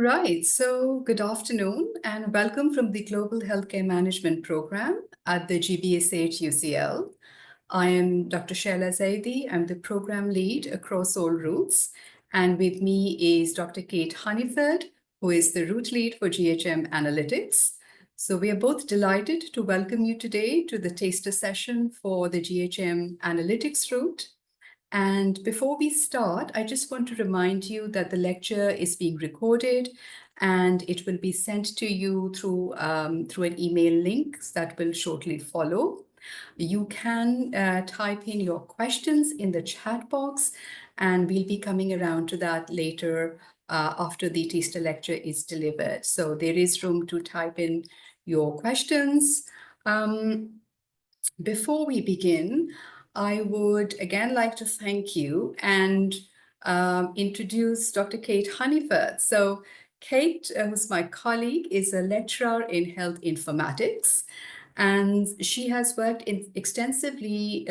Right. So, good afternoon and welcome from the Global Healthcare Management Program at the GBSH UCL. I am Dr. Shaila Zaidi. I'm the program lead across all routes. And with me is Dr. Kate Honeyford, who is the route lead for GHM Analytics. So, we are both delighted to welcome you today to the taster session for the GHM Analytics route. And before we start, I just want to remind you that the lecture is being recorded and it will be sent to you through an email link that will shortly follow. You can type in your questions in the chat box, and we'll be coming around to that later after the taster lecture is delivered. So there is room to type in your questions. Before we begin, I would again like to thank you and introduce Dr. Kate Honeyford. So Kate, who's my colleague, is a lecturer in health informatics, and she has worked extensively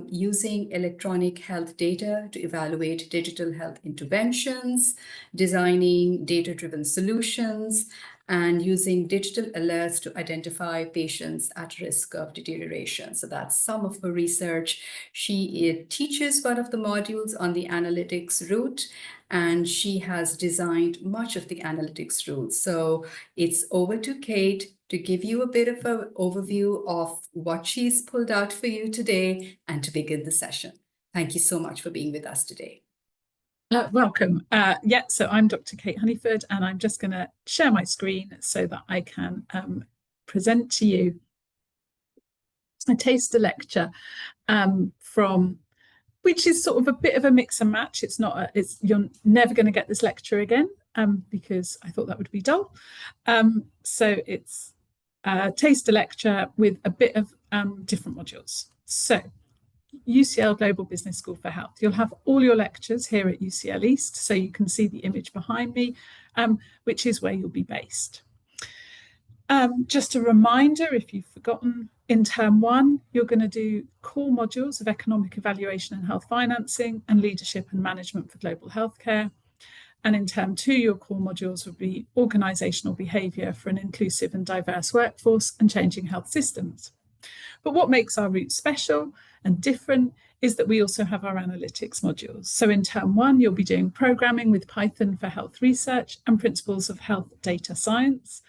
using electronic health data to evaluate digital health interventions, designing data-driven solutions, and using digital alerts to identify patients at risk of deterioration. So that's some of her research. She teaches one of the modules on the analytics route, and she has designed much of the analytics route. So it's over to Kate to give you a bit of an overview of what she's pulled out for you today and to begin the session. Thank you so much for being with us today. Welcome. So I'm Dr. Kate Honeyford, and I'm just going to share my screen so that I can present to you a taster lecture which is sort of a bit of a mix and match. You're never going to get this lecture again because I thought that would be dull. So it's a taster lecture with a bit of different modules. So UCL Global Business School for Health. You'll have all your lectures here at UCL East, so you can see the image behind me, which is where you'll be based. Just a reminder, if you've forgotten, in term one, you're going to do core modules of economic evaluation and health financing and leadership and management for global healthcare. And in term two, your core modules will be organisational behaviour for an inclusive and diverse workforce and changing health systems. But what makes our route special and different is that we also have our analytics modules. So in term one, you'll be doing programming with Python for health research and principles of health data science,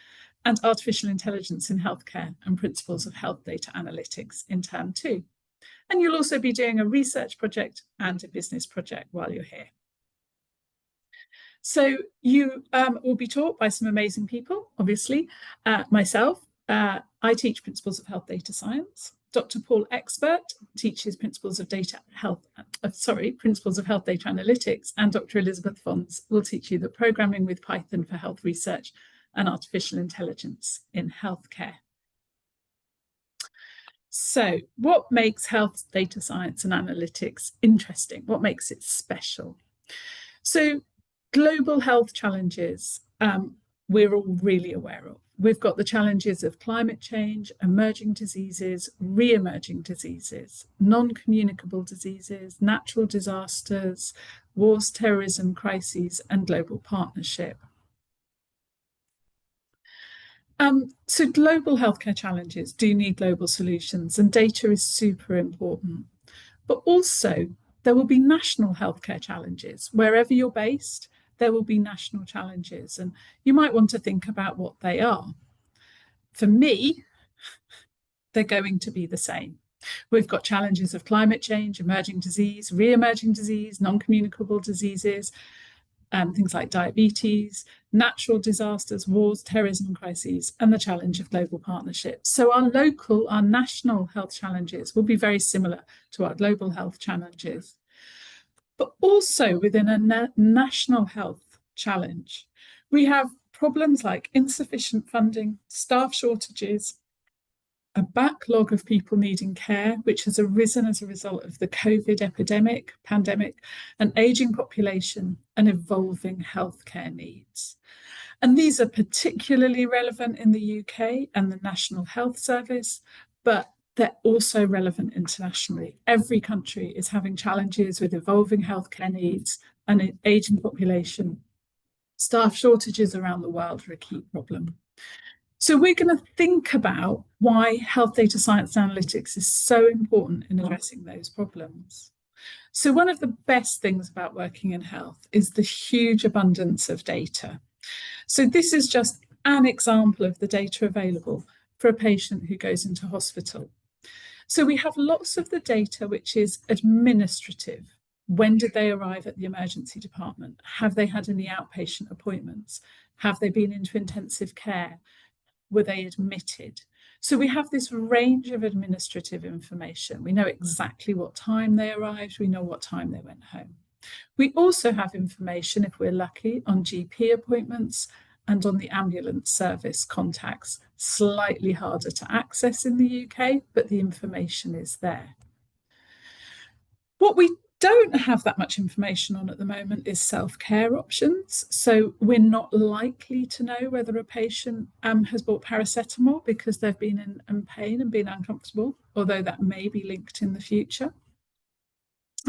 and artificial intelligence in healthcare and principles of health data analytics in term two. And you'll also be doing a research project and a business project while you're here. So you will be taught by some amazing people, obviously. Myself, I teach principles of health data science. Dr. Paul Expert teaches principles of health data analytics, and Dr. Elizabeth Fons will teach you the programming with Python for health research and artificial intelligence in healthcare. So what makes health data science and analytics interesting? What makes it special? So global health challenges, we're all really aware of. We've got the challenges of climate change, emerging diseases, re-emerging diseases, non-communicable diseases, natural disasters, wars, terrorism, crises, and global partnership. So global healthcare challenges do need global solutions, and data is super important. But also, there will be national healthcare challenges. Wherever you're based, there will be national challenges, and you might want to think about what they are. For me, they're going to be the same. We've got challenges of climate change, emerging disease, re-emerging disease, non-communicable diseases, things like diabetes, natural disasters, wars, terrorism, crises, and the challenge of global partnerships. So our national health challenges will be very similar to our global health challenges. But also within a national health challenge, we have problems like insufficient funding, staff shortages, a backlog of people needing care, which has arisen as a result of the COVID pandemic, an ageing population, and evolving healthcare needs. And these are particularly relevant in the UK and the National Health Service, but they're also relevant internationally. Every country is having challenges with evolving healthcare needs and an ageing population Staff shortages around the world are a key problem. So we're going to think about why health data science and analytics is so important in addressing those problems. So one of the best things about working in health is the huge abundance of data. So this is just an example of the data available for a patient who goes into hospital. So we have lots of the data which is administrative. When did they arrive at the emergency department? Have they had any outpatient appointments? Have they been into intensive care? Were they admitted? So we have this range of administrative information. We know exactly what time they arrived. We know what time they went home. We also have information, if we're lucky, on GP appointments and on the ambulance service contacts. Slightly harder to access in the UK, but the information is there. What we don't have that much information on at the moment is self-care options. So we're not likely to know whether a patient has bought paracetamol because they've been in pain and been uncomfortable, although that may be linked in the future.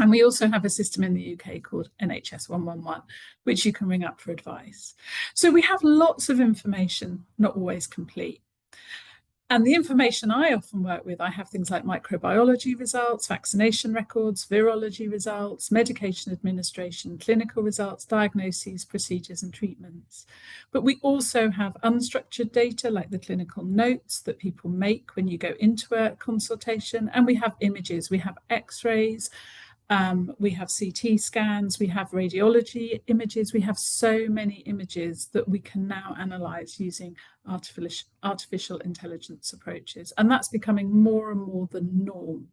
And we also have a system in the UK called NHS 111, which you can ring up for advice. So we have lots of information, not always complete. And the information I often work with, I have things like microbiology results, vaccination records, virology results, medication administration, clinical results, diagnoses, procedures, and treatments. But we also have unstructured data like the clinical notes that people make when you go into a consultation. And we have images, we have x-rays, we have CT scans, we have radiology images, we have so many images that we can now analyse using artificial intelligence approaches. And that's becoming more and more the norm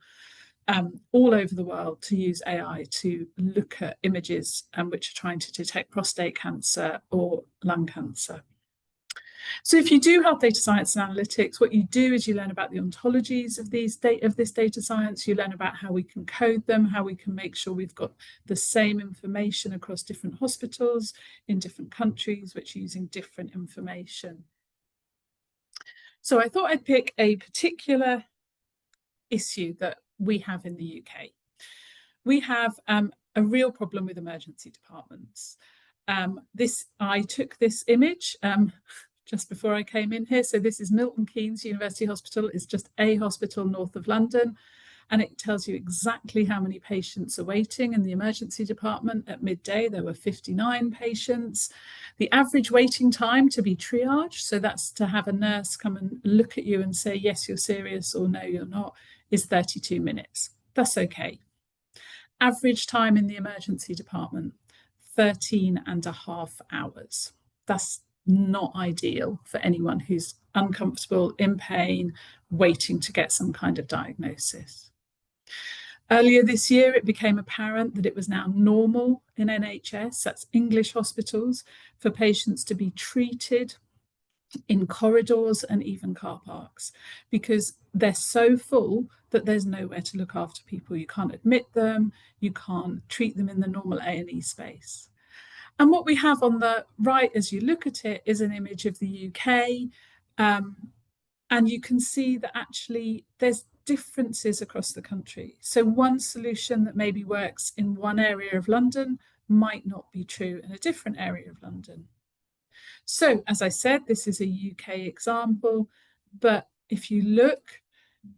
all over the world to use AI to look at images which are trying to detect prostate cancer or lung cancer. So if you do health data science and analytics, what you do is you learn about the ontologies of this data science, you learn about how we can code them, how we can make sure we've got the same information across different hospitals in different countries, which are using different information. So I thought I'd pick a particular issue that we have in the UK. We have a real problem with emergency departments. I took this image just before I came in here. So this is Milton Keynes University Hospital. It's just a hospital north of London. And it tells you exactly how many patients are waiting in the emergency department. At midday, there were 59 patients. The average waiting time to be triaged, so that's to have a nurse come and look at you and say, yes, you're serious, or no, you're not, is 32 minutes. That's okay. Average time in the emergency department, 13.5 hours. That's not ideal for anyone who's uncomfortable, in pain, waiting to get some kind of diagnosis. Earlier this year, it became apparent that it was now normal in NHS, that's English hospitals, for patients to be treated in corridors and even car parks because they're so full that there's nowhere to look after people. You can't admit them, you can't treat them in the normal A&E space. And what we have on the right, as you look at it, is an image of the UK. And you can see that actually there's differences across the country. So one solution that maybe works in one area of London might not be true in a different area of London. So, as I said, this is a UK example, but if you look,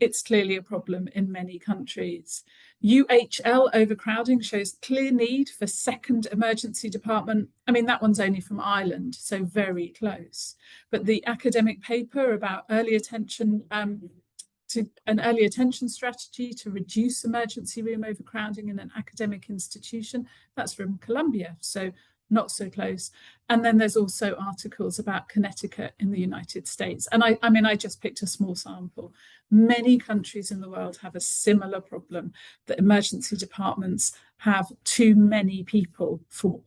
it's clearly a problem in many countries. UHL overcrowding shows clear need for second emergency department. I mean, that one's only from Ireland, so very close. But the academic paper about early attention to an early attention strategy to reduce emergency room overcrowding in an academic institution, that's from Columbia, so not so close. And then there's also articles about Connecticut in the United States. And I mean, I just picked a small sample. Many countries in the world have a similar problem, that emergency departments have too many people for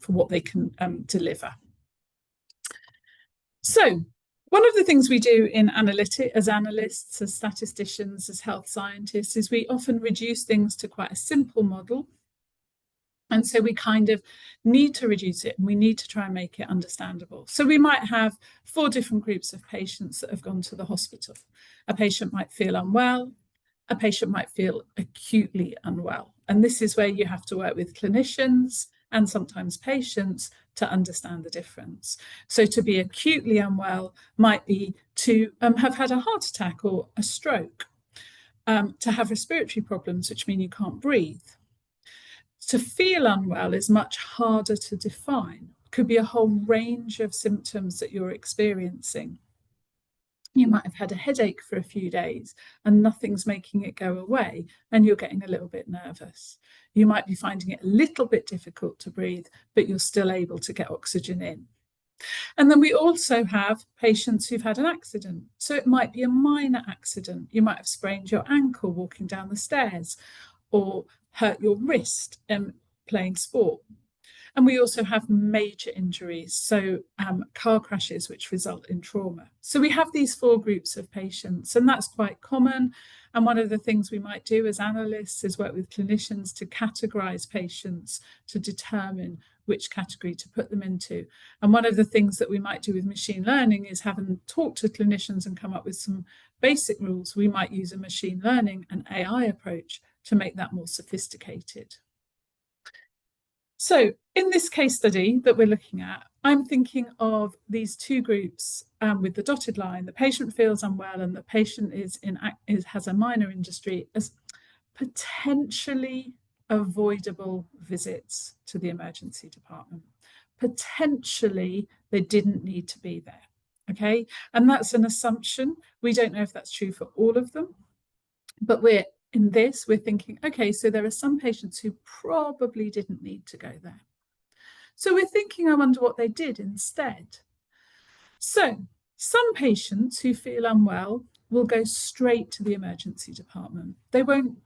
what they can deliver. So one of the things we do in analytics, as analysts, as statisticians, as health scientists, is we often reduce things to quite a simple model. And so we kind of need to reduce it and we need to try and make it understandable. So we might have 4 different groups of patients that have gone to the hospital. A patient might feel unwell, a patient might feel acutely unwell. And this is where you have to work with clinicians and sometimes patients to understand the difference. So to be acutely unwell might be to have had a heart attack or a stroke, to have respiratory problems, which mean you can't breathe. To feel unwell is much harder to define. It could be a whole range of symptoms that you're experiencing. You might have had a headache for a few days and nothing's making it go away, and you're getting a little bit nervous. You might be finding it a little bit difficult to breathe, but you're still able to get oxygen in. And then we also have patients who've had an accident. So it might be a minor accident. You might have sprained your ankle walking down the stairs, or hurt your wrist playing sport. And we also have major injuries, so car crashes which result in trauma. So we have these 4 groups of patients, and that's quite common. And one of the things we might do as analysts is work with clinicians to categorize patients to determine which category to put them into. And one of the things that we might do with machine learning is, having talked to clinicians and come up with some basic rules, we might use a machine learning and AI approach to make that more sophisticated. So in this case study that we're looking at, I'm thinking of these 2 groups with the dotted line. The patient feels unwell and the patient has a minor injury as potentially avoidable visits to the emergency department. Potentially they didn't need to be there. Okay, and that's an assumption. We don't know if that's true for all of them, but we're thinking, okay, so there are some patients who probably didn't need to go there. So we're thinking, I wonder what they did instead. So some patients who feel unwell will go straight to the emergency department. They won't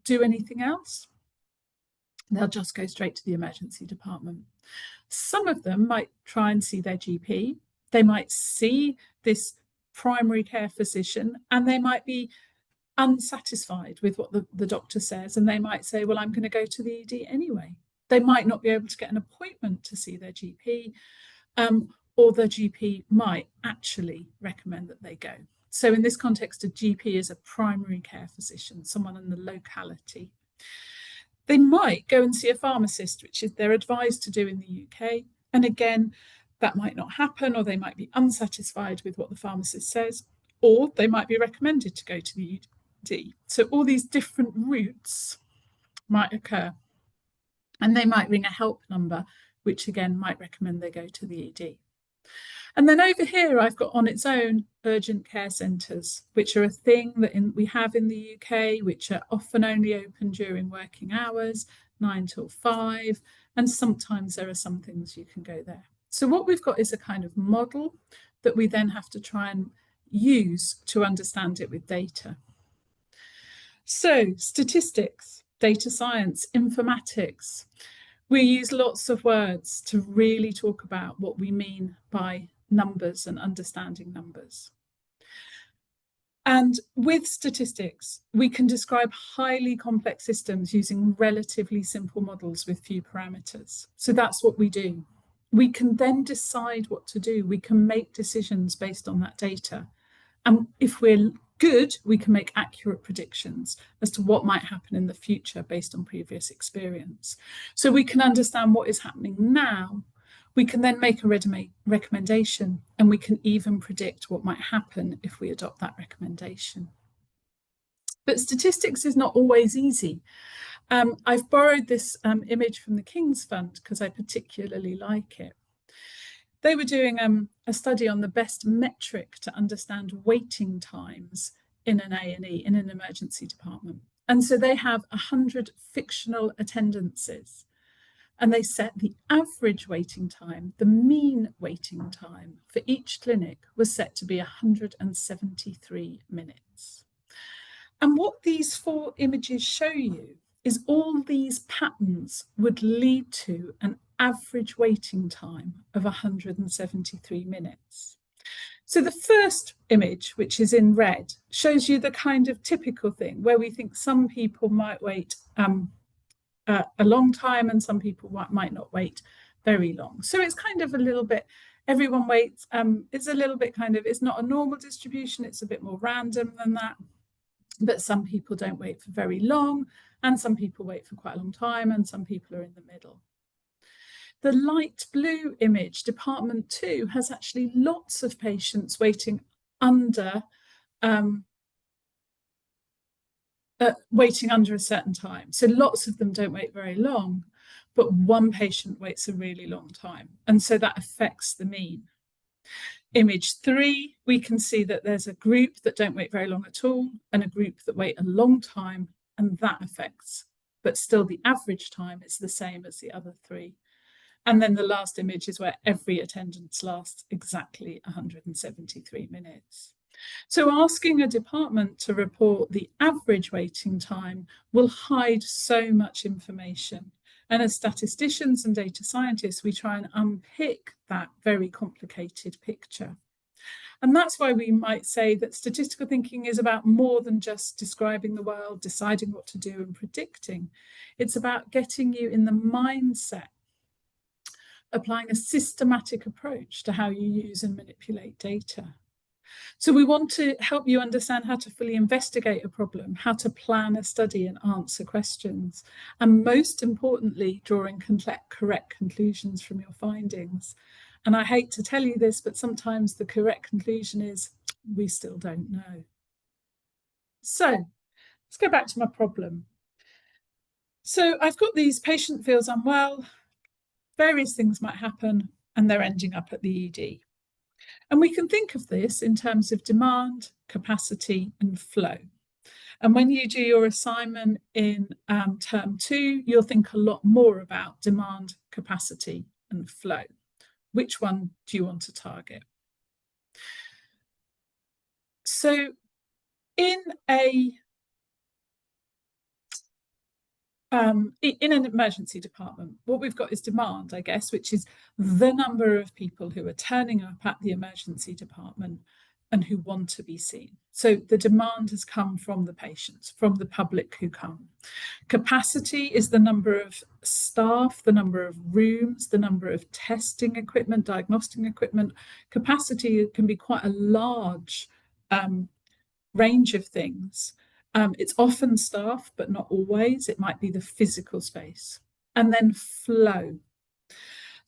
do anything else. They'll just go straight to the emergency department. Some of them might try and see their GP. They might see this primary care physician, and they might be unsatisfied with what the doctor says, and they might say, well, I'm going to go to the ED anyway. They might not be able to get an appointment to see their GP, or the GP might actually recommend that they go. So in this context, a GP is a primary care physician, someone in the locality. They might go and see a pharmacist, which is they're advised to do in the UK. And again, that might not happen, or they might be unsatisfied with what the pharmacist says, or they might be recommended to go to the ED. So all these different routes might occur. And they might ring a help number, which again might recommend they go to the ED. And then over here, I've got on its own urgent care centres, which are a thing that we have in the UK, which are often only open during working hours, 9 till 5. And sometimes there are some things you can go there. So what we've got is a kind of model that we then have to try and use to understand it with data. So statistics, data science, informatics. We use lots of words to really talk about what we mean by numbers and understanding numbers. And with statistics, we can describe highly complex systems using relatively simple models with few parameters. So that's what we do. We can then decide what to do. We can make decisions based on that data. And if we're good, we can make accurate predictions as to what might happen in the future based on previous experience. So we can understand what is happening now. We can then make a recommendation, and we can even predict what might happen if we adopt that recommendation. But statistics is not always easy. I've borrowed this image from the King's Fund because I particularly like it. They were doing a study on the best metric to understand waiting times in an A&E, in an emergency department. And so they have 100 fictional attendances, and they set the average waiting time, the mean waiting time for each clinic was set to be 173 minutes. And what these 4 images show you is all these patterns would lead to an average waiting time of 173 minutes. So the first image, which is in red, shows you the kind of typical thing where we think some people might wait a long time and some people might not wait very long. So it's kind of a little bit, everyone waits, it's a little bit kind of, it's not a normal distribution, it's a bit more random than that. But some people don't wait for very long, and some people wait for quite a long time, and some people are in the middle. The light blue image, department 2, has actually lots of patients waiting under a certain time. So lots of them don't wait very long, but one patient waits a really long time. And so that affects the mean. Image 3, we can see that there's a group that don't wait very long at all and a group that wait a long time, and that affects. But still, the average time is the same as the other 3. And then the last image is where every attendance lasts exactly 173 minutes. So asking a department to report the average waiting time will hide so much information. And as statisticians and data scientists, we try and unpick that very complicated picture. And that's why we might say that statistical thinking is about more than just describing the world, deciding what to do, and predicting. It's about getting you in the mindset, applying a systematic approach to how you use and manipulate data. So we want to help you understand how to fully investigate a problem, how to plan a study and answer questions, and most importantly, drawing correct conclusions from your findings. And I hate to tell you this, but sometimes the correct conclusion is, we still don't know. So let's go back to my problem. So I've got these patient feels unwell, various things might happen, and they're ending up at the ED. And we can think of this in terms of demand, capacity, and flow. And when you do your assignment in term 2, you'll think a lot more about demand, capacity, and flow. Which one do you want to target? So in an emergency department, what we've got is demand, I guess, which is the number of people who are turning up at the emergency department and who want to be seen. So the demand has come from the patients, from the public who come. Capacity is the number of staff, the number of rooms, the number of testing equipment, diagnostic equipment. Capacity can be quite a large range of things. It's often staff, but not always. It might be the physical space. And then flow.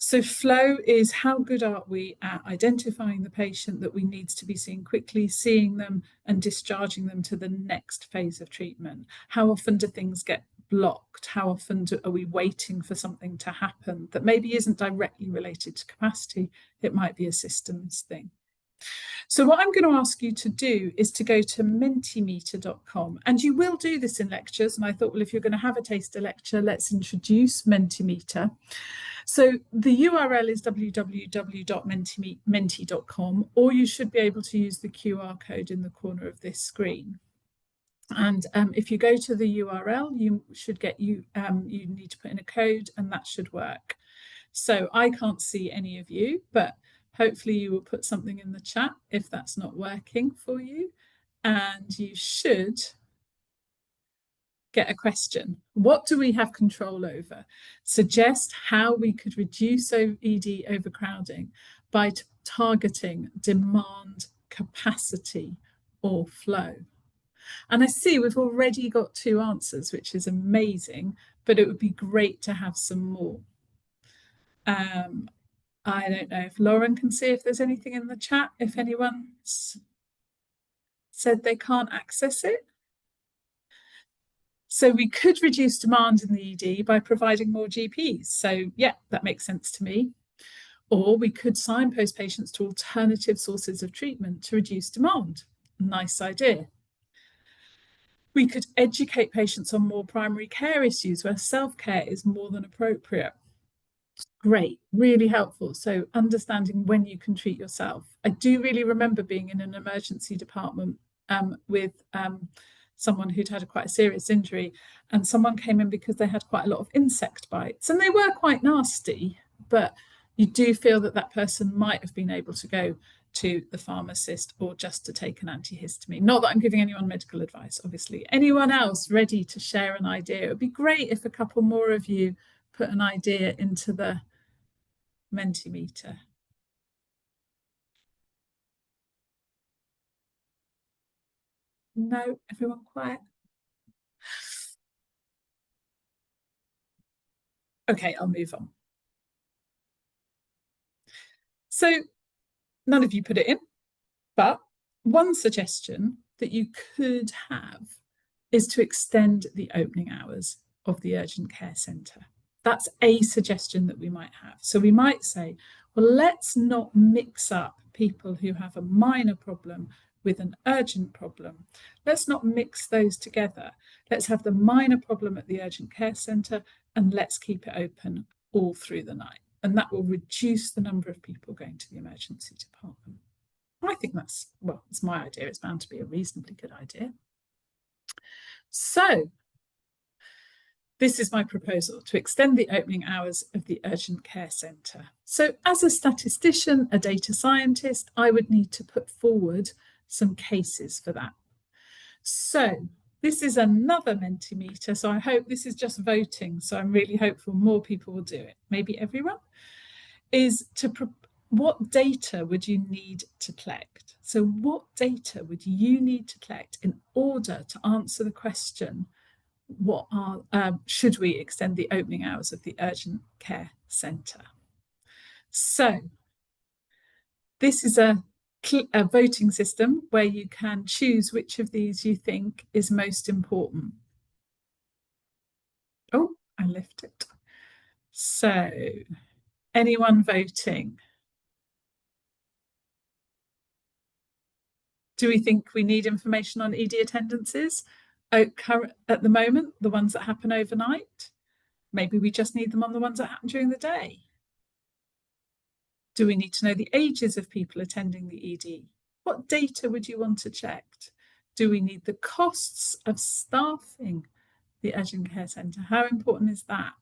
So flow is how good are we at identifying the patient that we need to be seen quickly, seeing them and discharging them to the next phase of treatment. How often do things get blocked? How often are we waiting for something to happen that maybe isn't directly related to capacity? It might be a systems thing. So what I'm going to ask you to do is to go to mentimeter.com, and you will do this in lectures. And I thought, well, if you're going to have a taster lecture, let's introduce Mentimeter. So the URL is www.menti.com, or you should be able to use the QR code in the corner of this screen. And if you go to the URL, you should get you need to put in a code, and that should work. So I can't see any of you, but hopefully you will put something in the chat if that's not working for you. And you should get a question. What do we have control over? Suggest how we could reduce ED overcrowding by targeting demand, capacity, or flow. And I see we've already got 2 answers, which is amazing, but it would be great to have some more. I don't know if Lauren can see if there's anything in the chat, if anyone's said they can't access it. So we could reduce demand in the ED by providing more GPs. So yeah, that makes sense to me. Or we could signpost patients to alternative sources of treatment to reduce demand. Nice idea. We could educate patients on more primary care issues where self-care is more than appropriate. Great, really helpful. So understanding when you can treat yourself. I do really remember being in an emergency department with someone who'd had quite a serious injury, and someone came in because they had quite a lot of insect bites, and they were quite nasty, but you do feel that that person might have been able to go to the pharmacist or just to take an antihistamine. Not that I'm giving anyone medical advice, obviously. Anyone else ready to share an idea? It would be great if a couple more of you put an idea into the Mentimeter. No, everyone quiet. Okay, I'll move on. So none of you put it in, but one suggestion that you could have is to extend the opening hours of the urgent care centre. That's a suggestion that we might have. So we might say, well, let's not mix up people who have a minor problem with an urgent problem. Let's not mix those together. Let's have the minor problem at the urgent care centre and let's keep it open all through the night. And that will reduce the number of people going to the emergency department. I think that's, well, it's my idea. It's bound to be a reasonably good idea. So this is my proposal, to extend the opening hours of the urgent care centre. So as a statistician, a data scientist, I would need to put forward some cases for that. So this is another Mentimeter. So I hope this is just voting. So I'm really hopeful more people will do it. Maybe everyone. Is to what data would you need to collect? So what data would you need to collect in order to answer the question, what are should we extend the opening hours of the urgent care centre? So this is a voting system where you can choose which of these you think is most important. Oh, I left it. So anyone voting? Do we think we need information on ED attendances at the moment, the ones that happen overnight? Maybe we just need them on the ones that happen during the day. Do we need to know the ages of people attending the ED? What data would you want to check? Do we need the costs of staffing the urgent care centre? How important is that?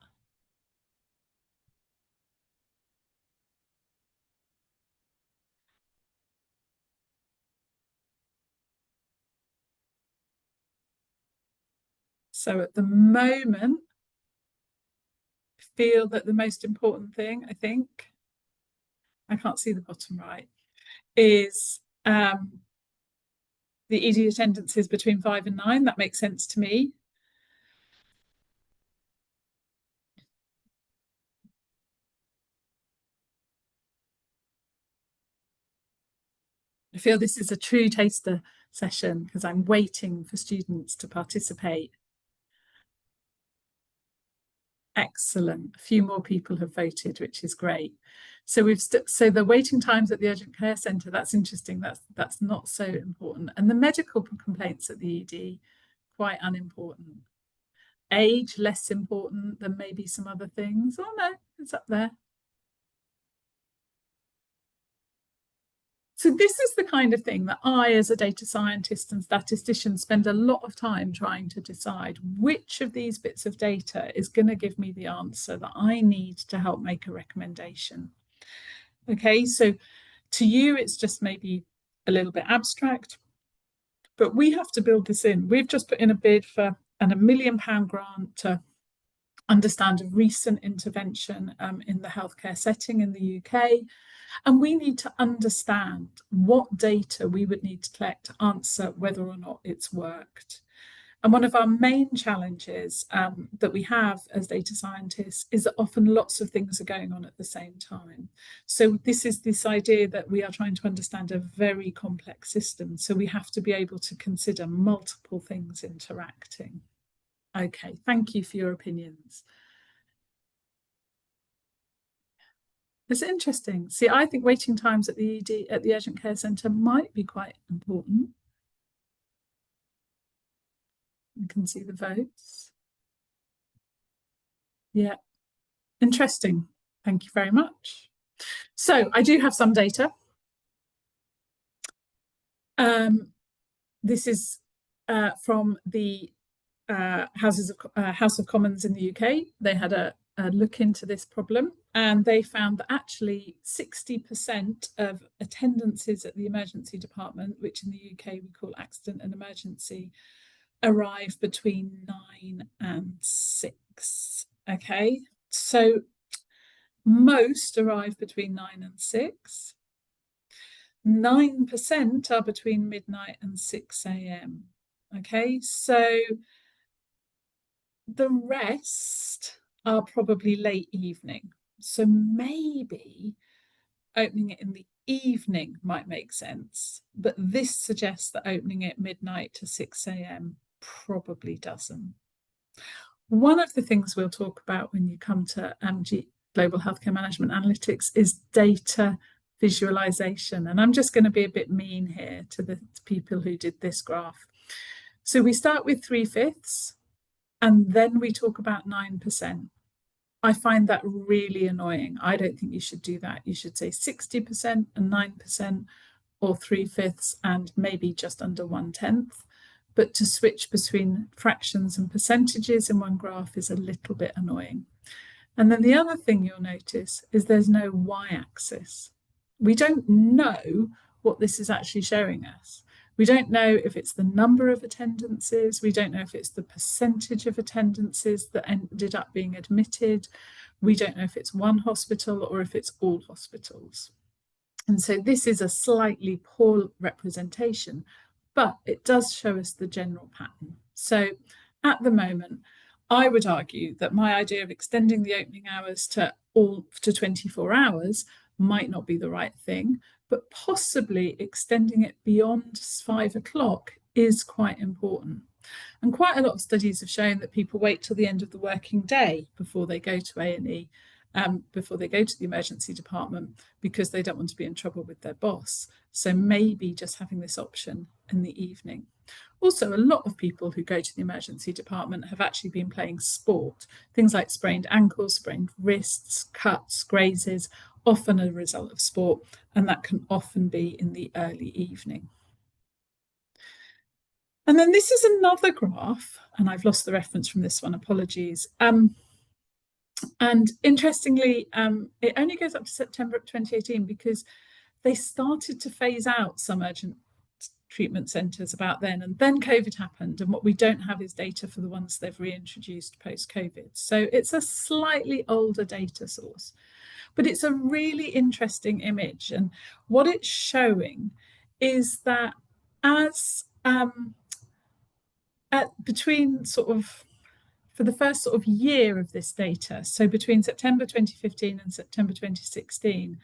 So at the moment, I feel that the most important thing, I think, I can't see the bottom right, is the ED attendances between 5 and 9. That makes sense to me. I feel this is a true taster session because I'm waiting for students to participate. Excellent. A few more people have voted, which is great. So so the waiting times at the urgent care centre, that's interesting. That's not so important. And the medical complaints at the ED, quite unimportant. Age, less important than maybe some other things. Oh no, it's up there. So this is the kind of thing that I, as a data scientist and statistician, spend a lot of time trying to decide which of these bits of data is going to give me the answer that I need to help make a recommendation. Okay, so to you, it's just maybe a little bit abstract, but we have to build this in. We've just put in a bid for a £1 million grant to understand a recent intervention in the healthcare setting in the UK. And we need to understand what data we would need to collect to answer whether or not it's worked. And one of our main challenges that we have as data scientists is that often lots of things are going on at the same time. So this is this idea that we are trying to understand a very complex system. So we have to be able to consider multiple things interacting. Okay, thank you for your opinions. It's interesting. See, I think waiting times at the ED, at the urgent care centre might be quite important. You can see the votes. Yeah, interesting. Thank you very much. So I do have some data. This is from the House of Commons in the UK. They had a look into this problem and they found that actually 60% of attendances at the emergency department, which in the UK we call accident and emergency, arrive between 9 and 6. Okay, so most arrive between 9 and 6. 9% are between midnight and 6 a.m. Okay, so the rest are probably late evening. So maybe opening it in the evening might make sense, but this suggests that opening it midnight to 6 a.m. probably doesn't. One of the things we'll talk about when you come to Global Healthcare Management Analytics is data visualization. And I'm just going to be a bit mean here to the people who did this graph. So we start with 3/5, and then we talk about 9%. I find that really annoying. I don't think you should do that. You should say 60% and 9%, or 3/5 and maybe just under 1/10. But to switch between fractions and percentages in one graph is a little bit annoying. And then the other thing you'll notice is there's no y-axis. We don't know what this is actually showing us. We don't know if it's the number of attendances. We don't know if it's the percentage of attendances that ended up being admitted. We don't know if it's one hospital or if it's all hospitals. And so this is a slightly poor representation, but it does show us the general pattern. So at the moment, I would argue that my idea of extending the opening hours to 24 hours might not be the right thing, but possibly extending it beyond 5 o'clock is quite important. And quite a lot of studies have shown that people wait till the end of the working day before they go to A&E, before they go to the emergency department, because they don't want to be in trouble with their boss. So maybe just having this option in the evening. Also, a lot of people who go to the emergency department have actually been playing sport, things like sprained ankles, sprained wrists, cuts, grazes, often a result of sport, and that can often be in the early evening. And then this is another graph, and I've lost the reference from this one, apologies. And interestingly, it only goes up to September of 2018 because they started to phase out some urgent treatment centres about then, and then COVID happened, and what we don't have is data for the ones they've reintroduced post-COVID. So it's a slightly older data source, but it's a really interesting image, and what it's showing is that as between sort of for the first sort of year of this data, so between September 2015 and September 2016,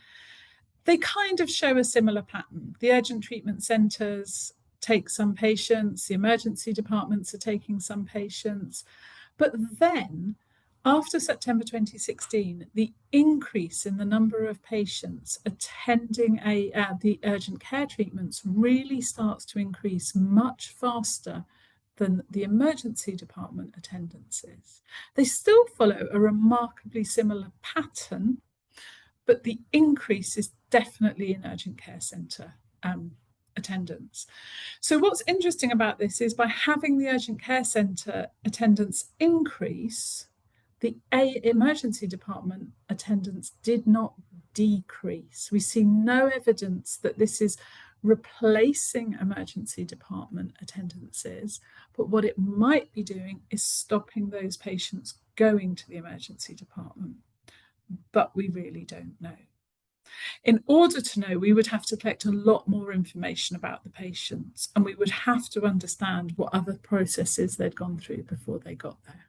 they kind of show a similar pattern. The urgent treatment centres take some patients, the emergency departments are taking some patients. But then, after September 2016, the increase in the number of patients attending the urgent care treatments really starts to increase much faster than the emergency department attendances. They still follow a remarkably similar pattern, but the increase is definitely in urgent care centre attendance. So what's interesting about this is by having the urgent care centre attendance increase, the emergency department attendance did not decrease. We see no evidence that this is replacing emergency department attendances, but what it might be doing is stopping those patients going to the emergency department. But we really don't know. In order to know, we would have to collect a lot more information about the patients, and we would have to understand what other processes they'd gone through before they got there.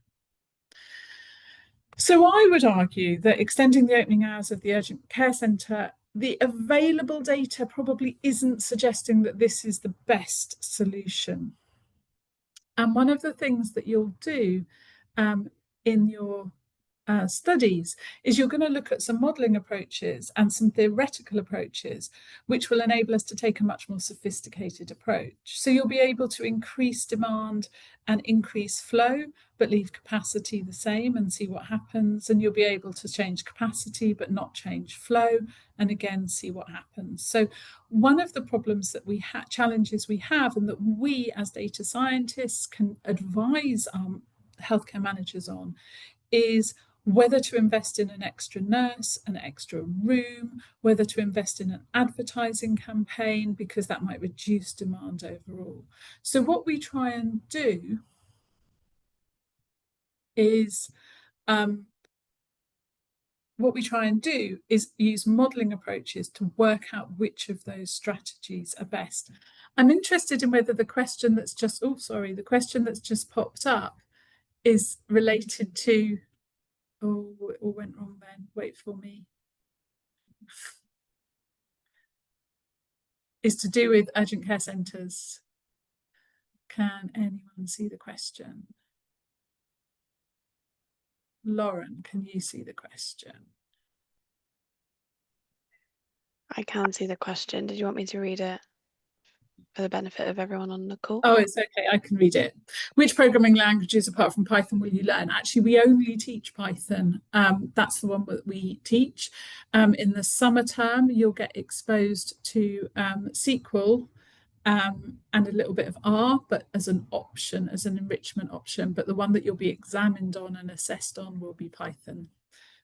So I would argue that extending the opening hours of the urgent care centre, the available data probably isn't suggesting that this is the best solution. And one of the things that you'll do in your studies is you're going to look at some modelling approaches and some theoretical approaches, which will enable us to take a much more sophisticated approach. So you'll be able to increase demand and increase flow, but leave capacity the same and see what happens. And you'll be able to change capacity, but not change flow, and again, see what happens. So one of the problems that challenges we have, and that we as data scientists can advise healthcare managers on, is whether to invest in an extra nurse, an extra room, whether to invest in an advertising campaign, because that might reduce demand overall. So what we try and do is use modelling approaches to work out which of those strategies are best. I'm interested in whether the question that's just popped up is related to, oh, it all went wrong then. Wait for me. is to do with urgent care centres. Can anyone see the question? Lauren, can you see the question? I can see the question. Did you want me to read it for the benefit of everyone on the call? Oh, it's okay. I can read it. Which programming languages apart from Python will you learn? Actually, we only teach Python. That's the one that we teach. In the summer term, you'll get exposed to SQL and a little bit of R, but as an option, as an enrichment option. But the one that you'll be examined on and assessed on will be Python.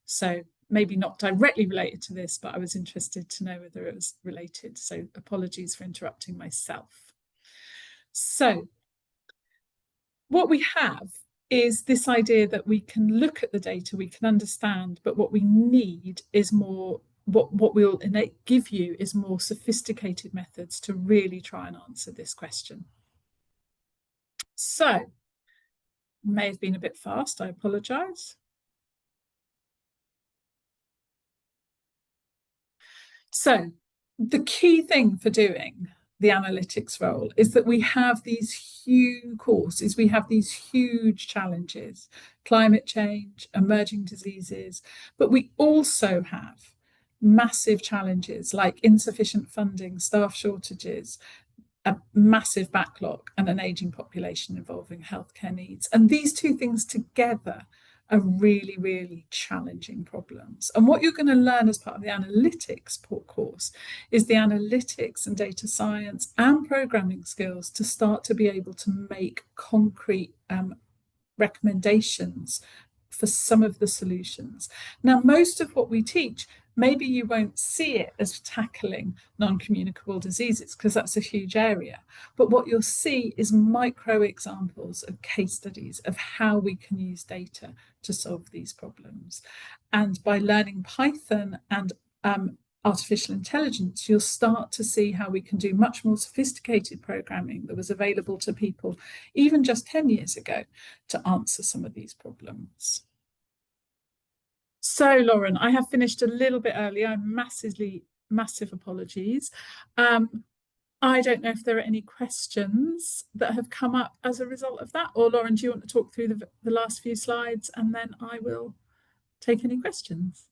So maybe not directly related to this, but I was interested to know whether it was related. So apologies for interrupting myself. So what we have is this idea that we can look at the data, we can understand, but what we need is more, what we'll give you is more sophisticated methods to really try and answer this question. So, may have been a bit fast, I apologise. So, the key thing for doing the analytics role is that we have these huge courses, we have these huge challenges, climate change, emerging diseases, but we also have massive challenges like insufficient funding, staff shortages, a massive backlog, and an aging population involving healthcare needs. And these two things together are really, really challenging problems. And what you're going to learn as part of the analytics course is the analytics and data science and programming skills to start to be able to make concrete recommendations for some of the solutions. Now, most of what we teach, maybe you won't see it as tackling non-communicable diseases because that's a huge area. But what you'll see is micro examples of case studies of how we can use data to solve these problems. And by learning Python and artificial intelligence, you'll start to see how we can do much more sophisticated programming that was available to people even just 10 years ago to answer some of these problems. So, Lauren, I have finished a little bit early. I'm massive apologies. I don't know if there are any questions that have come up as a result of that. Or, Lauren, do you want to talk through the last few slides and then I will take any questions?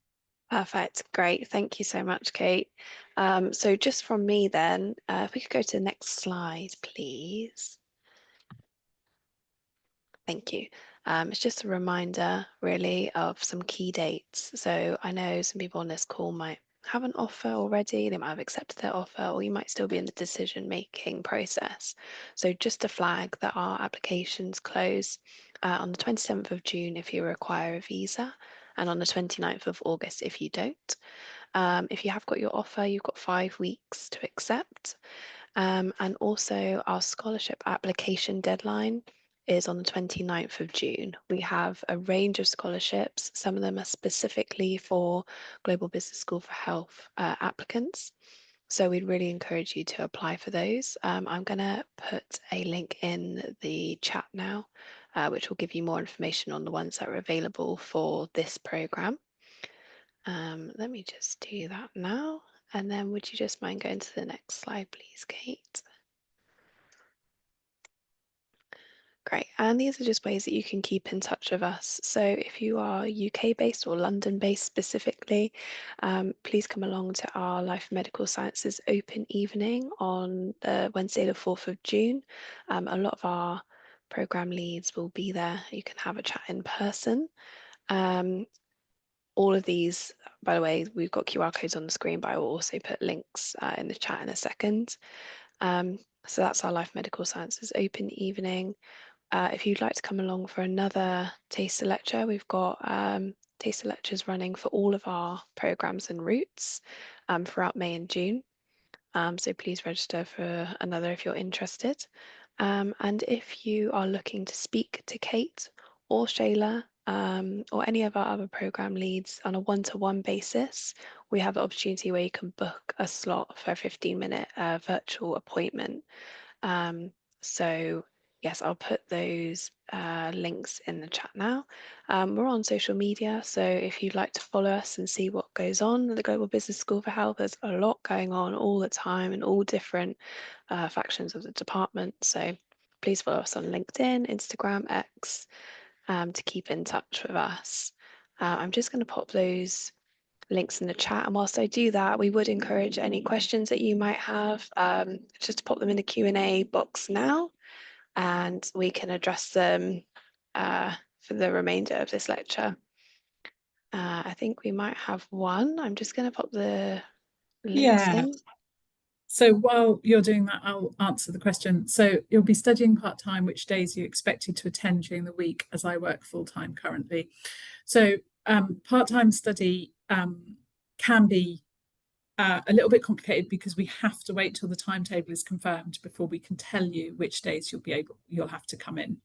Perfect. Great. Thank you so much, Kate. So just from me then, if we could go to the next slide, please. Thank you. It's just a reminder, really, of some key dates. So I know some people on this call might have an offer already, they might have accepted their offer, or you might still be in the decision-making process. So just to flag that our applications close on the 27th of June if you require a visa, and on the 29th of August if you don't. If you have got your offer, you've got 5 weeks to accept. And also our scholarship application deadline is on the 29th of June. We have a range of scholarships. Some of them are specifically for Global Business School for Health applicants. So we'd really encourage you to apply for those. I'm going to put a link in the chat now, which will give you more information on the ones that are available for this programme. Let me just do that now. And then would you just mind going to the next slide, please, Kate? Great. And these are just ways that you can keep in touch with us. So if you are UK based or London based specifically, please come along to our Life Medical Sciences open evening on Wednesday, the 4th of June. A lot of our programme leads will be there. You can have a chat in person. All of these, by the way, we've got QR codes on the screen, but I will also put links in the chat in a second. So that's our Life Medical Sciences open evening. If you'd like to come along for another taster lecture, we've got taster lectures running for all of our programmes and routes throughout May and June. So please register for another if you're interested. And if you are looking to speak to Kate or Shayla or any of our other programme leads on a one-to-one basis, we have an opportunity where you can book a slot for a 15-minute virtual appointment. So yes, I'll put those links in the chat now. We're on social media, so if you'd like to follow us and see what goes on at the Global Business School for Health. There's a lot going on all the time in all different factions of the department. So please follow us on LinkedIn, Instagram, X, to keep in touch with us. I'm just going to pop those links in the chat, and whilst I do that, we would encourage any questions that you might have, just to pop them in the Q&A box now, and we can address them for the remainder of this lecture. I think we might have one. I'm just going to pop the links in. So while you're doing that, I'll answer the question. So you'll be studying part-time, which days are you expected to attend during the week, as I work full-time currently. So part-time study can be a little bit complicated because we have to wait till the timetable is confirmed before we can tell you which days you'll have to come in.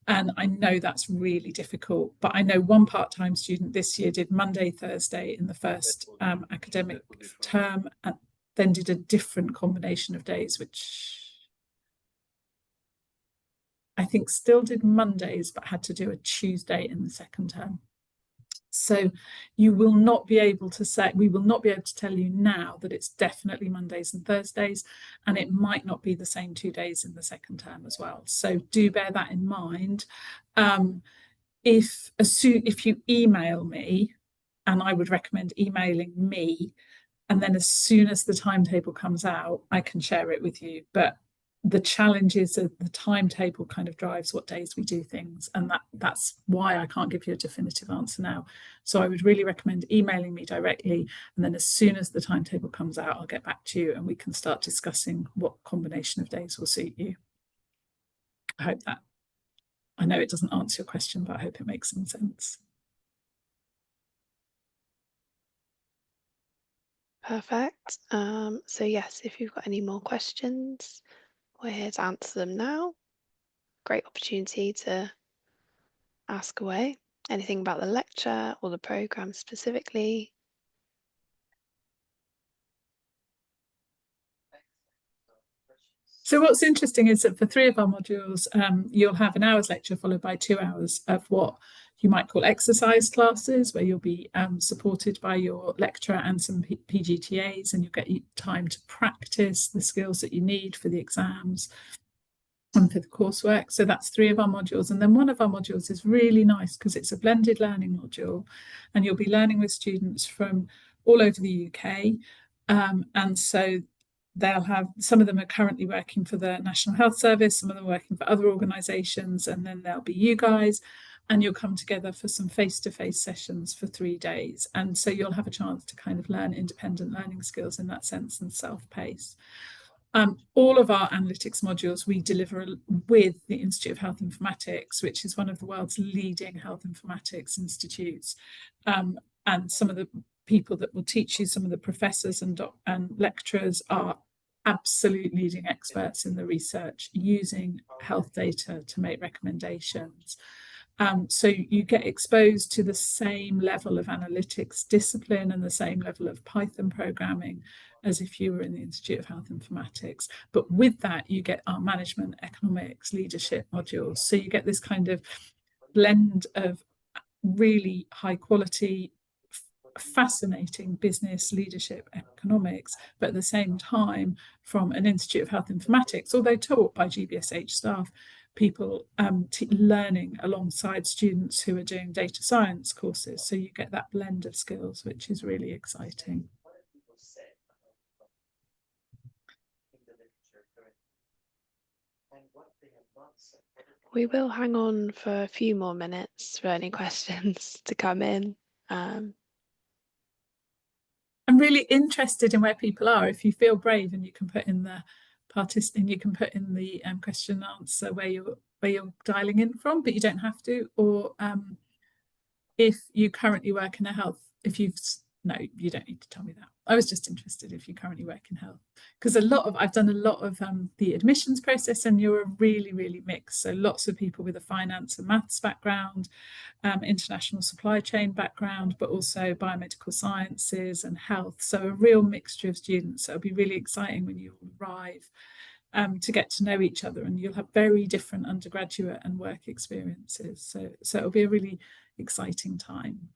And I know that's really difficult, but I know one part-time student this year did Monday, Thursday in the first academic term, and then did a different combination of days, which I think still did Mondays, but had to do a Tuesday in the second term. So you will not be able to say, we will not be able to tell you now that it's definitely Mondays and Thursdays, and it might not be the same 2 days in the second term as well. So do bear that in mind. If you email me, and I would recommend emailing me, and then as soon as the timetable comes out, I can share it with you. But the challenge is that the timetable kind of drives what days we do things, and that's why I can't give you a definitive answer now. So I would really recommend emailing me directly, and then as soon as the timetable comes out, I'll get back to you and we can start discussing what combination of days will suit you. I know it doesn't answer your question, but I hope it makes some sense. Perfect. So yes, if you've got any more questions, we're here to answer them now. Great opportunity to ask away. Anything about the lecture or the programme specifically? So what's interesting is that for 3 of our modules, you'll have an hour's lecture followed by 2 hours of what you might call exercise classes, where you'll be supported by your lecturer and some PGTAs, and you'll get time to practice the skills that you need for the exams and for the coursework. So that's 3 of our modules. And then one of our modules is really nice because it's a blended learning module, and you'll be learning with students from all over the UK. And so they'll have, some of them are currently working for the National Health Service, some of them are working for other organisations, and then there'll be you guys, and you'll come together for some face-to-face sessions for 3 days. And so you'll have a chance to kind of learn independent learning skills in that sense and self-pace. All of our analytics modules we deliver with the Institute of Health Informatics, which is one of the world's leading health informatics institutes. And some of the people that will teach you, some of the professors and lecturers, are absolute leading experts in the research using health data to make recommendations. So you get exposed to the same level of analytics discipline and the same level of Python programming as if you were in the Institute of Health Informatics. But with that, you get our management, economics, leadership modules. So you get this kind of blend of really high quality, fascinating business, leadership, economics, but at the same time from an Institute of Health Informatics, although taught by GBSH staff, people learning alongside students who are doing data science courses. So you get that blend of skills, which is really exciting. We will hang on for a few more minutes for any questions to come in. I'm really interested in where people are. If you feel brave, and you can put in the question and answer where you're dialing in from, but you don't have to. Or if you currently work in a health, no, you don't need to tell me that. I was just interested if you currently work in health, because I've done a lot of the admissions process, and you're really, really mixed. So lots of people with a finance and maths background, international supply chain background, but also biomedical sciences and health. So a real mixture of students. So it'll be really exciting when you arrive to get to know each other, and you'll have very different undergraduate and work experiences. So it'll be a really exciting time.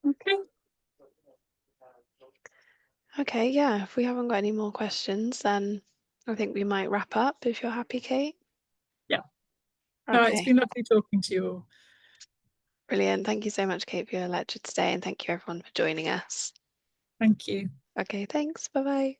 Okay. Okay, yeah, if we haven't got any more questions, then I think we might wrap up if you're happy, Kate. Yeah. No, it's Okay, been lovely talking to you all. brilliant. Thank you so much, Kate, for your lecture today, and thank you everyone for joining us. Thank you. Okay, thanks. Bye bye.